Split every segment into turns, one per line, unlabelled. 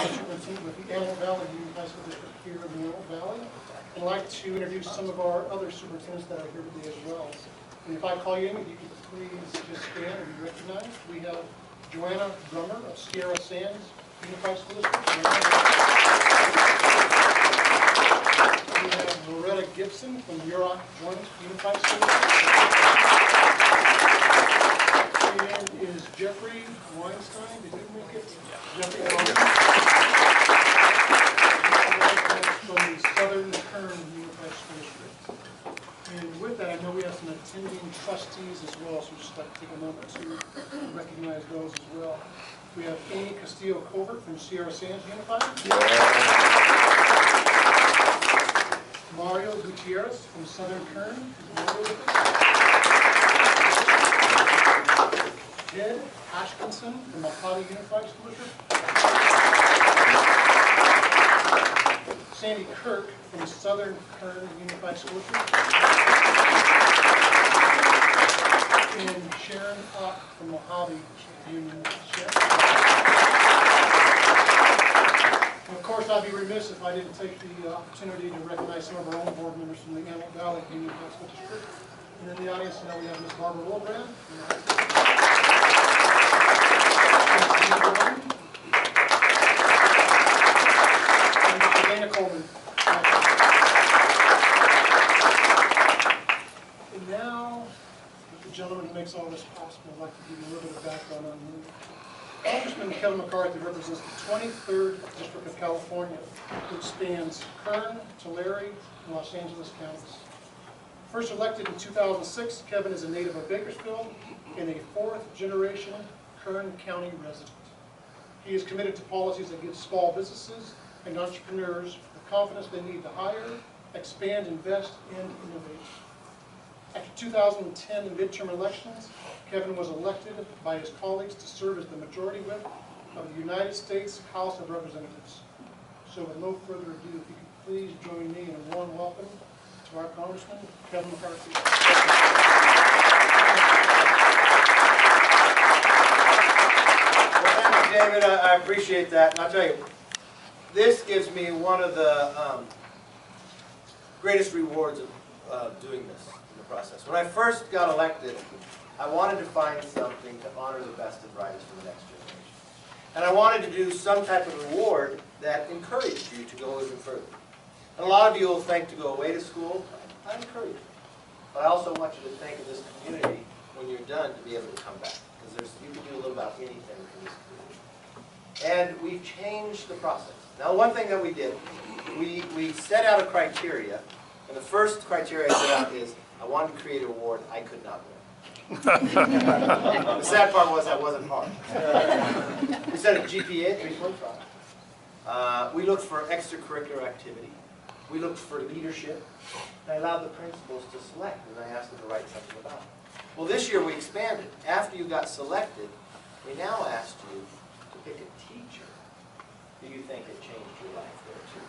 Superintendent with the Antelope Valley Union High School District here in the Antelope Valley. I'd like to introduce some of our other superintendents that are here today as well. And if I call you in, if you could please just stand and be recognized. We have Joanna Drummer of Sierra Sands Unified School District. We have Loretta Gibson from Muroc Joint Unified School District. And is Jeffrey Weinstein. Did you make it? Yeah. Jeffrey Weinstein. From the Southern Kern Unified School District. And with that, I know we have some attending trustees as well, so we'd just like to take a moment to recognize those as well. We have Amy Castillo-Covert from Sierra Sands Unified. Yeah. Mario Gutierrez from Southern Kern. Ted Ashkinson from McCarthy Unified School District. Sandy Kirk from Southern Kern Unified School District. And Sharon Ott from Mojave Union Sheriff. And of course, I'd be remiss if I didn't take the opportunity to recognize some of our own board members from the Antelope Valley Union High School District. And in the audience now we have Ms. Barbara Wilbrand. Coleman. And now, with the gentleman who makes all this possible, I'd like to give you a little bit of background on him. Congressman Kevin McCarthy represents the 23rd District of California, which spans Kern, Tulare, and Los Angeles counties. First elected in 2006, Kevin is a native of Bakersfield and a fourth-generation Kern County resident. He is committed to policies that give small businesses and entrepreneurs the confidence they need to hire, expand, invest, and innovate. After 2010 midterm elections, Kevin was elected by his colleagues to serve as the majority whip of the United States House of Representatives. So with no further ado, if you could please join me in a warm welcome to our Congressman, Kevin McCarthy.
Well, thank you, David. I appreciate that. And I'll tell you, this gives me one of the greatest rewards of doing this in the process. When I first got elected, I wanted to find something to honor the best and brightest for the next generation. And I wanted to do some type of reward that encouraged you to go even further. And a lot of you will think to go away to school. I encourage you. But I also want you to think of this community when you're done to be able to come back. Because you can do a little about anything in this community. And we've changed the process. Now, one thing that we did, we set out a criteria, and the first criteria I set out is, I wanted to create a reward I could not win. The sad part was that wasn't hard. We set a GPA at 3.5. We looked for extracurricular activity. We looked for leadership. And I allowed the principals to select, and I asked them to write something about it. Well, this year we expanded. After you got selected, we now asked you to pick a teacher who you think had changed your life there too.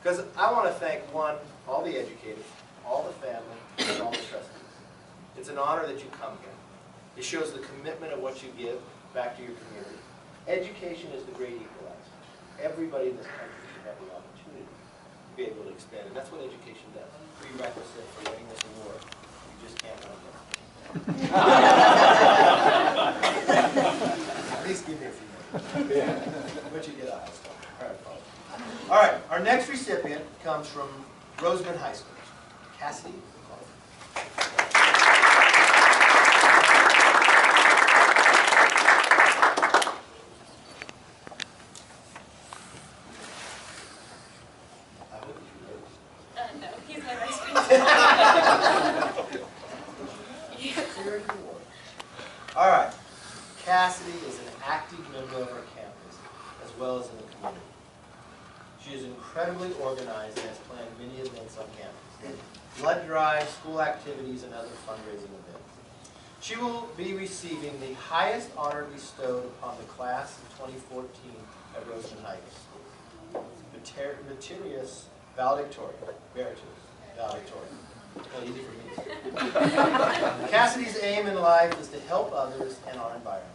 Because I want to thank, one, all the educators, all the family, and all the trustees. It's an honor that you come here. It shows the commitment of what you give back to your community. Education is the great equalizer. Everybody in this country should have the opportunity to be able to expand, and that's what education does. Prerequisite for winning this award. You just can't run this. At least give me a few minutes. What you get out of stuff. All right, our next recipient comes from Rosamond High School. Cassidy.
No, he's my best friend.
All right. Cassidy is an active member of our campus, as well as in the community. She is incredibly organized and has planned many events on campus. Blood drives, school activities, and other fundraising events. She will be receiving the highest honor bestowed upon the class of 2014 at Rosamond High School, Meritorious Valedictorian. Well, easy for me. Cassidy's aim in life is to help others and our environment.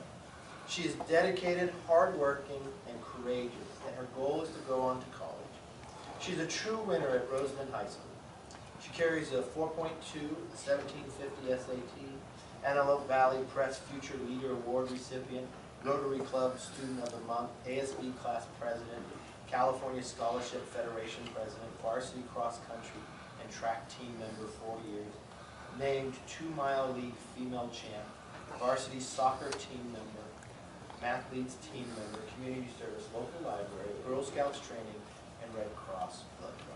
She is dedicated, hardworking, and courageous, and She's a true winner at Rosamond High School. She carries a 4.2 1750 SAT, Antelope Valley Press Future Leader Award recipient, Rotary Club Student of the Month, ASB Class President, California Scholarship Federation President, Varsity Cross Country and Track Team Member 4 years, named 2-mile league female champ, Varsity Soccer Team Member, Mathletes Team Member, Community Service, Local Library, Girl Scouts Training, and Red Cross Blood Drive.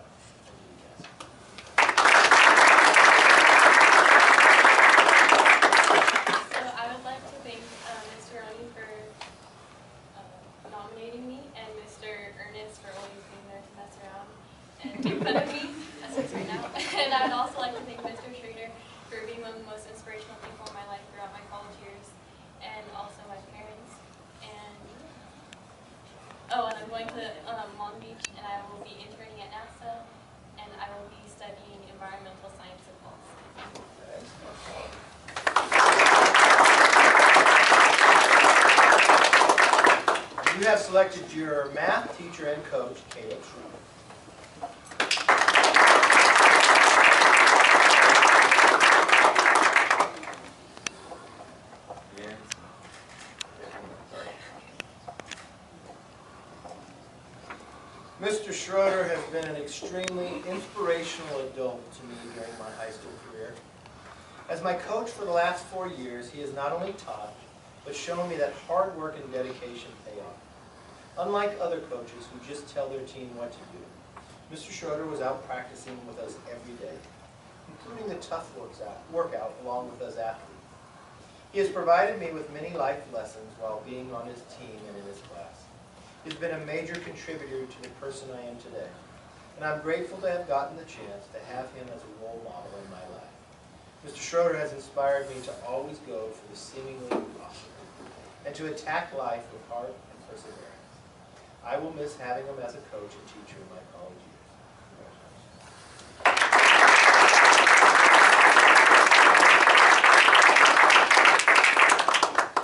So I would like to thank Mr. Roney for nominating me, and Mr. Ernest for always being there to mess around and make fun of me, as it's right now. And I would also like to thank Mr. Schroeder for being one of the most inspirational people in my life throughout my college years, and also my parents. And oh, and I'm going to Long Beach, and I will be interning at NASA, and I will be studying environmental science and policy.
You have selected your math teacher and coach, Caleb Schroeder. Mr. Schroeder has been an extremely inspirational adult to me during my high school career. As my coach for the last 4 years, he has not only taught, but shown me that hard work and dedication pay off. Unlike other coaches who just tell their team what to do, Mr. Schroeder was out practicing with us every day, including the tough workout along with us athletes. He has provided me with many life lessons while being on his team and in his class. He's been a major contributor to the person I am today, and I'm grateful to have gotten the chance to have him as a role model in my life. Mr. Schroeder has inspired me to always go for the seemingly impossible and to attack life with heart and perseverance. I will miss having him as a coach and teacher in my college years.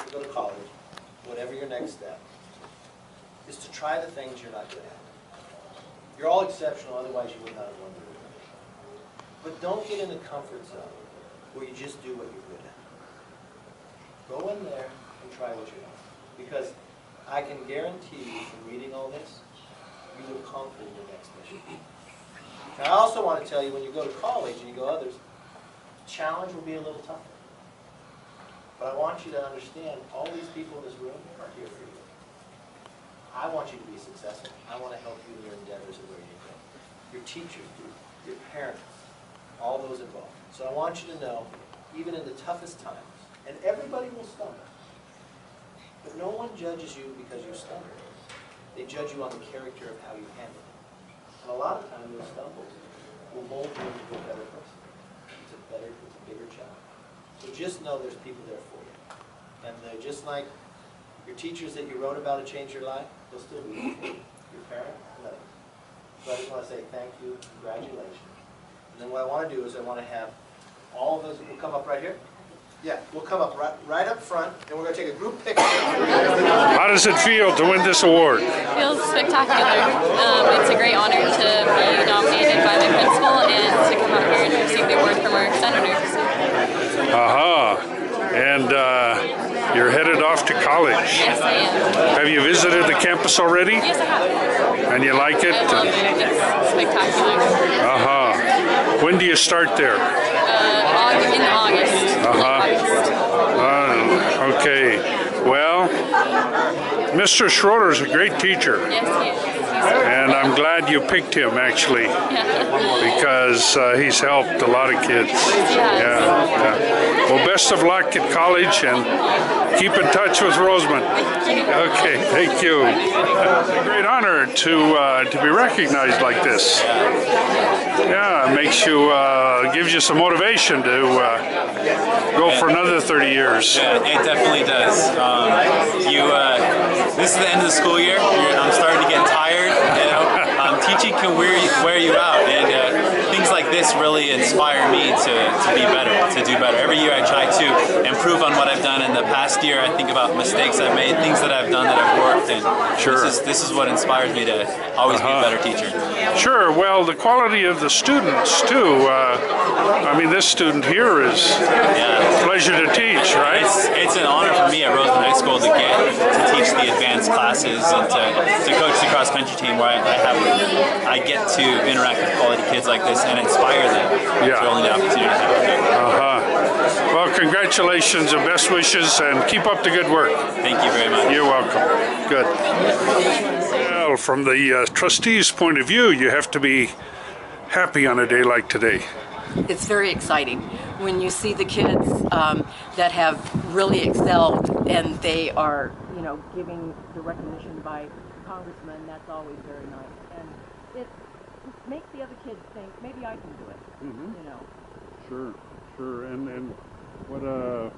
You go to college, whatever your next step, is to try the things you're not good at. You're all exceptional, otherwise you would not have won the game. But don't get in the comfort zone where you just do what you're good at. Go in there and try what you know. Because I can guarantee you from reading all this, you will conquer your next mission. Now I also want to tell you, when you go to college and you go others, the challenge will be a little tougher. But I want you to understand, all these people in this room are here for you. I want you to be successful. I want to help you in your endeavors and where you go. Your teachers do, your parents, all those involved. So I want you to know, even in the toughest times, and everybody will stumble, but no one judges you because you stumble. They judge you on the character of how you handle it. And a lot of times those stumbles will mold you into a better person. It's a bigger challenge. So just know there's people there for you. And they're just like your teachers that you wrote about to change your life, they'll still be with you. Your parents, no. So I just want to say thank you, congratulations. And then what I want to do is I want to have all of us, we'll come up right here. Yeah, we'll come up right up front, and we're going to take a group picture.
How does it feel to win this award?
It feels spectacular. It's a great honor to be nominated by my principal and to come out here and receive the award from our senators.
And you're headed off to college.
Yes, I am.
Have you visited the campus already?
Yes, I have.
And you like it?
I love it. It's spectacular.
When do you start there?
In August.
Okay. Well, Mr. Schroeder is a great teacher.
Yes, he is.
And I'm glad you picked him, actually, because he's helped a lot of kids. Yeah. Well, best of luck at college, and keep in touch with Rosamond. Okay, thank you. It's a great honor to be recognized like this. Yeah, it makes you, gives you some motivation to go for another 30 years.
Yeah, it definitely does. This is the end of the school year. I'm starting to get tired. You know, teaching can wear you out, and things like this this really inspired me to be better, to do better. Every year I try to improve on what I've done. In the past year, I think about mistakes I've made, things that I've done that have worked, and this is what inspires me to always be a better teacher.
Sure. Well, the quality of the students too. I mean, this student here is a pleasure to teach, right?
It's an honor for me at Rosamond High School to get to teach the advanced classes and to coach the cross country team where I get to interact with quality kids like this and inspire them. It's really the opportunity to have.
Well, congratulations and best wishes, and keep up the good work.
Thank you very much.
You're welcome. Good. Well, from the trustees' point of view, you have to be happy on a day like today.
It's very exciting when you see the kids that have really excelled, and they are, you know, giving the recognition by Congressman. That's always very nice, and it makes the other kids think maybe I can do it. You know.
Sure, sure, and what a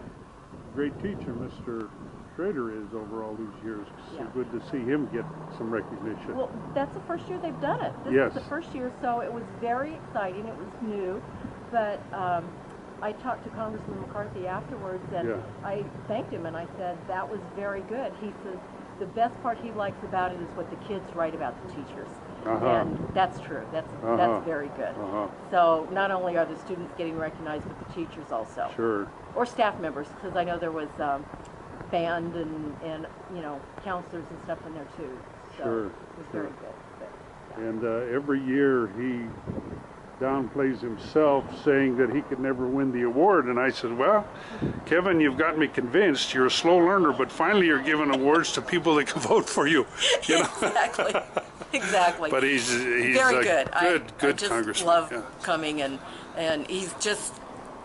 great teacher Mr. Schroeder is over all these years. So good to see him get some recognition.
Well, that's the first year they've done it. This is the first year, so it was very exciting. It was new, but I talked to Congressman McCarthy afterwards, and I thanked him, and I said that was very good. He says the best part he likes about it is what the kids write about the teachers. And that's true. That's very good. So not only are the students getting recognized, but the teachers also.
Sure.
Or staff members, because I know there was band and you know, counselors and stuff in there too. So it was very good. But,
and every year he downplays himself, saying that he could never win the award. And I said, well, Kevin, you've got me convinced. You're a slow learner, but finally you're giving awards to people that can vote for you. You know?
Exactly. Exactly.
But he's
very good.
Good
I just
congressman.
love coming, and he's just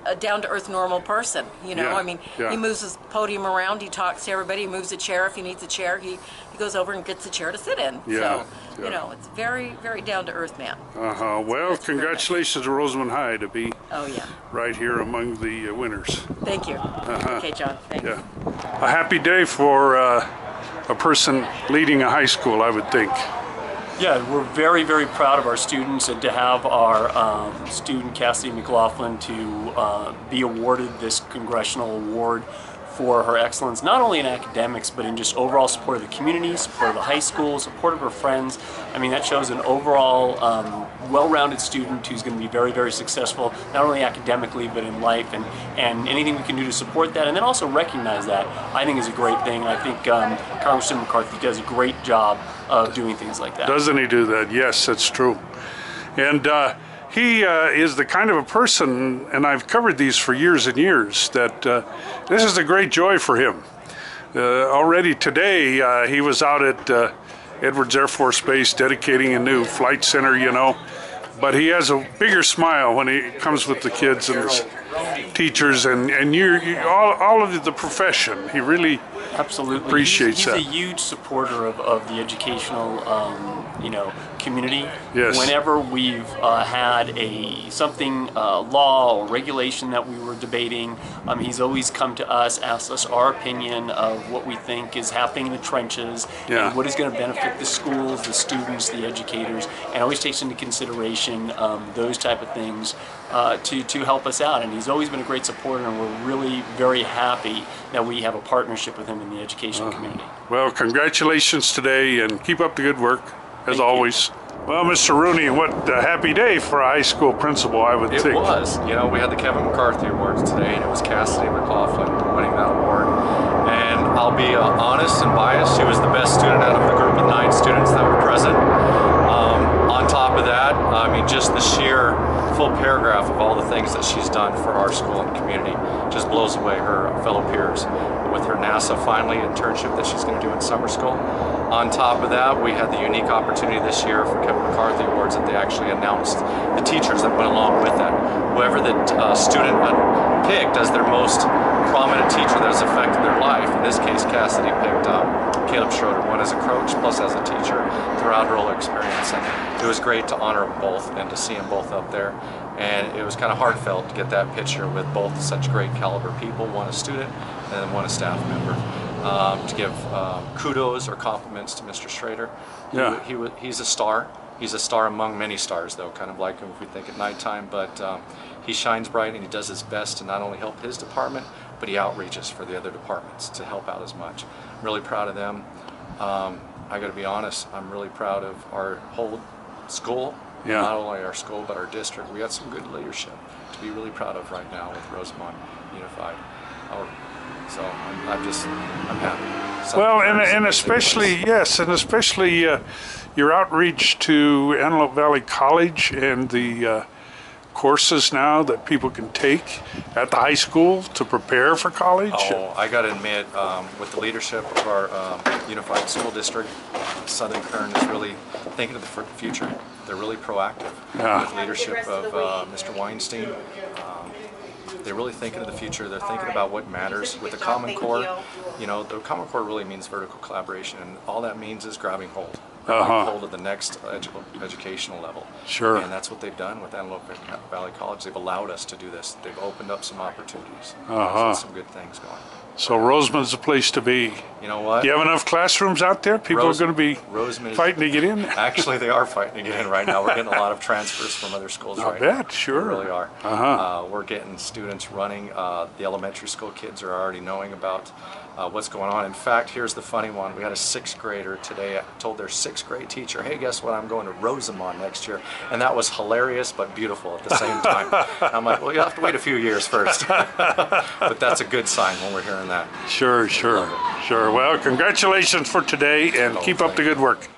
a down-to-earth normal person, you know. I mean, he moves his podium around, he talks to everybody, he moves a chair. If he needs a chair, he goes over and gets a chair to sit in. So, you know, it's very, very down-to-earth man.
Well, congratulations to Rosamond High to be right here among the winners.
Thank you. Okay, John, thanks.
A happy day for a person leading a high school, I would think.
Yeah, we're very, very proud of our students, and to have our student Cassidy McLaughlin to be awarded this Congressional award for her excellence, not only in academics, but in just overall support of the community, support of the high school, support of her friends. I mean, that shows an overall well-rounded student who's going to be very, very successful, not only academically, but in life, and anything we can do to support that, and then also recognize that, I think is a great thing. I think Congressman McCarthy does a great job of doing things like that.
Doesn't he do that? Yes, that's true. And he is the kind of a person, and I've covered these for years and years, that this is a great joy for him. Already today, he was out at Edwards Air Force Base dedicating a new flight center, you know, but he has a bigger smile when he comes with the kids and his teachers and all of the profession. He really appreciates
he's
that.
He's a huge supporter of the educational, you know, community.
Yes.
Whenever we've had something law or regulation that we were debating, he's always come to us, asked us our opinion of what we think is happening in the trenches, and what is going to benefit the schools, the students, the educators, and always takes into consideration those type of things to help us out. And he's always been a great supporter, and we're really very happy that we have a partnership with him in the education community.
Well, congratulations today, and keep up the good work, as always. Well, Mr. Rooney, what a happy day for a high school principal, I would think.
It was. You know, we had the Kevin McCarthy Awards today, and it was Cassidy McLaughlin winning that award. And I'll be honest and biased, she was the best student out of the group of 9 students that were present. On top of that, I mean, just the sheer full paragraph of all the things that she's done for our school and community just blows away her fellow peers. With her NASA finally internship that she's going to do in summer school. On top of that, we had the unique opportunity this year for Kevin McCarthy Awards that they actually announced the teachers that went along with that. Whoever the student picked as their most prominent teacher that has affected their life. In this case, Cassidy picked Caleb Schroeder, one as a coach plus as a teacher throughout her whole experience. And it was great to honor them both and to see them both up there. And it was kind of heartfelt to get that picture with both such great caliber people, one a student and one a staff member. To give kudos or compliments to Mr. Schroeder. He's a star He's a star among many stars, though, kind of like him if we think at nighttime, but he shines bright and he does his best to not only help his department, but he outreaches for the other departments to help out as much. I'm really proud of them. I got to be honest, I'm really proud of our whole school, not only our school, but our district. We got some good leadership to be really proud of right now with Rosamond Unified. So I'm happy.
Well, and especially, yes, and especially your outreach to Antelope Valley College and the courses now that people can take at the high school to prepare for college.
Oh, I got to admit, with the leadership of our Unified School District, Southern Kern is really thinking of the future. They're really proactive with leadership of Mr. Weinstein. They're really thinking of the future. They're thinking about what matters with the Common Core. You know, the Common Core really means vertical collaboration, and all that means is grabbing hold. Grabbing hold of the next educational level.
Sure.
And that's what they've done with Antelope Valley College. They've allowed us to do this. They've opened up some opportunities. Some good things going.
So Rosamond's the place to be.
You know what?
Do you have enough classrooms out there? People are going to be fighting to get in?
Actually, they are fighting to get in right now. We're getting a lot of transfers from other schools right now.
I bet, sure.
We really are. We're getting students running. The elementary school kids are already knowing about what's going on. In fact, here's the funny one. We had a 6th grader today told their 6th grade teacher, hey, guess what? I'm going to Rosamond next year. And that was hilarious but beautiful at the same time. I'm like, well, you have to wait a few years first. But that's a good sign when we're hearing that.
Sure. Well, congratulations for today, and keep up the good work.